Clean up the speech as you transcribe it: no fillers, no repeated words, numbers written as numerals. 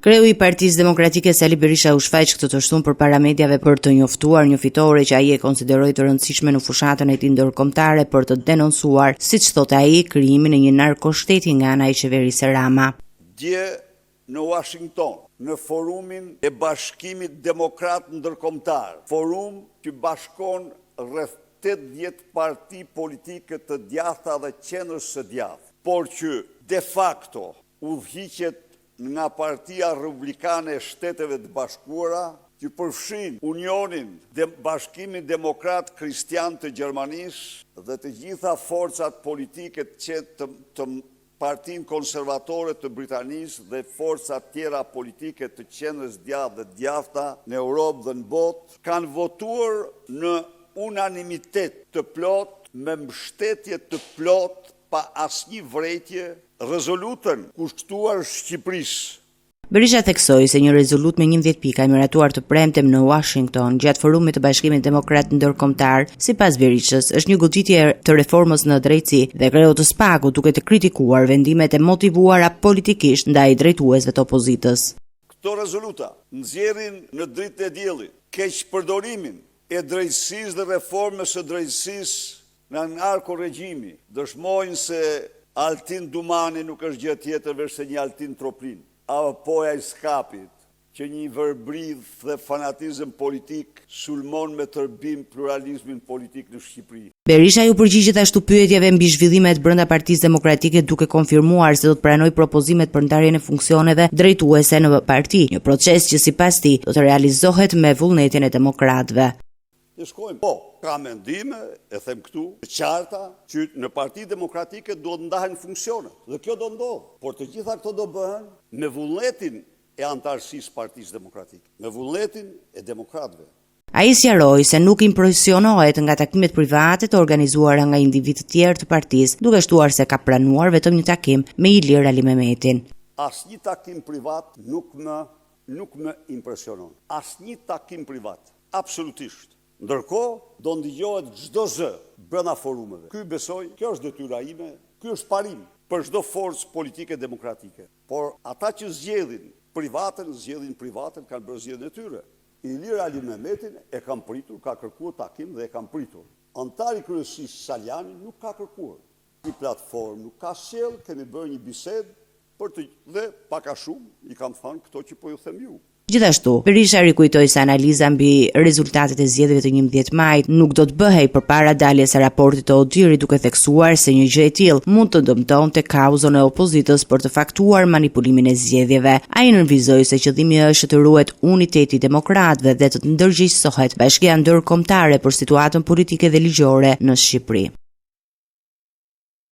Kreu i Partisë Demokratike Sali Berisha u shfaq këtë të shtunë përpara mediave për të njoftuar një fitore që ai e konsideroi të rëndësishme në fushatën e tij ndërkombëtare për të denoncuar, siç thotë ai, krijimin e një narkoshteti nga ana e qeverisë Rama. Dje në Washington, në forumin e Bashkimit Demokrat Ndërkombëtar, forum që bashkon rreth 80 parti politike të djathta dhe qendrës së djathtë, por që de facto udhëhiqet nga Partia Republikane e Shteteve të Bashkuara, që përfshin Unionin Bashkimit Demokrat Kristian të Gjermanisë dhe të gjitha forcat politike të Partinë Konservatore të Britanisë dhe forcat tjera politike të qendrës djathtë dhe djathta në Europë dhe në botë, kanë votuar në unanimitet të plot, me mbështetje të plot, pa asnjë vretje, rezolutën kushtetuar Shqipërisë. Berisha theksoi se një rezolut me 11 pika e miratuar të premtem në Washington gjatë forumit të Bashkimit Demokrat Ndërkombëtar, sipas Berishës, është një goditje të reformës në drejtësi dhe kreu të spagut duke të kritikuar vendimet e motivuara politikisht ndaj drejtuesve të opozitës. Këto rezoluta nxjerrin në dritën e diellit keqpërdorimin e drejtësisë dhe reformës së drejtësisë në narkoregjimi, dëshmojnë se Altin Dumani nuk është gjë tjetër veç se një Altin Troprin, apo poja i skapit, që një verbridh dhe fanatizëm politik sulmon me tërbim pluralizmin politik në Shqipëri. Berisha ju përgjigj gjithashtu pyetjeve mbi zhvillimet brenda Partisë Demokratike duke konfirmuar se do të pranojë propozimet për ndarjen e funksioneve drejtuese në parti, një proces që sipas tij do të realizohet me vullnetin e demokratëve. Ka mendime, e them këtu, të qarta, që në Partinë Demokratike do të ndahen funksione. Dhe kjo do ndodhë, por të gjitha këto do bëhen me vullnetin e antarësisë Partisë Demokratike, me vullnetin e demokratëve. Ai sqaroi se nuk impresionohet nga takimet private të organizuara nga individë të tjerë të partisë, duke shtuar se ka pranuar vetëm një takim me Ilir Ali Mehmetin. Asnjë takim privat nuk më impresionon. Asnjë takim privat, absolutisht. Ndërkohë, do ndigjohet çdo zë brenda forumeve. Ky besoj, kjo është detyra ime, ky është parim për çdo forcë politike demokratike. Por ata që zgjedhin privatën kanë bërë zgjedhjen e tyre. Ilir Ali Mehmetin e kanë pritur, ka kërkuar takim dhe e kanë pritur. Antari kryesisë Saliani nuk ka kërkuar. Një platformë nuk ka sjell, kemi bërë një bisedë dhe pak a shumë i kam thënë këto që po ju them ju. Gjithashtu, Berisha rikujtoi se analiza mbi rezultatet e zgjedhjeve të 11 majit nuk do të bëhej përpara daljes së raportit të Odirit, duke theksuar se një gjë e tillë mund të dëmtonte kauzën e opozitës për të faktuar manipulimin e zgjedhjeve. Ai nënvizoi se qëllimi është të ruhet uniteti i demokratëve dhe të ndërgjegjësohet Bashkia Ndërkombëtare për situatën politike dhe ligjore në Shqipëri.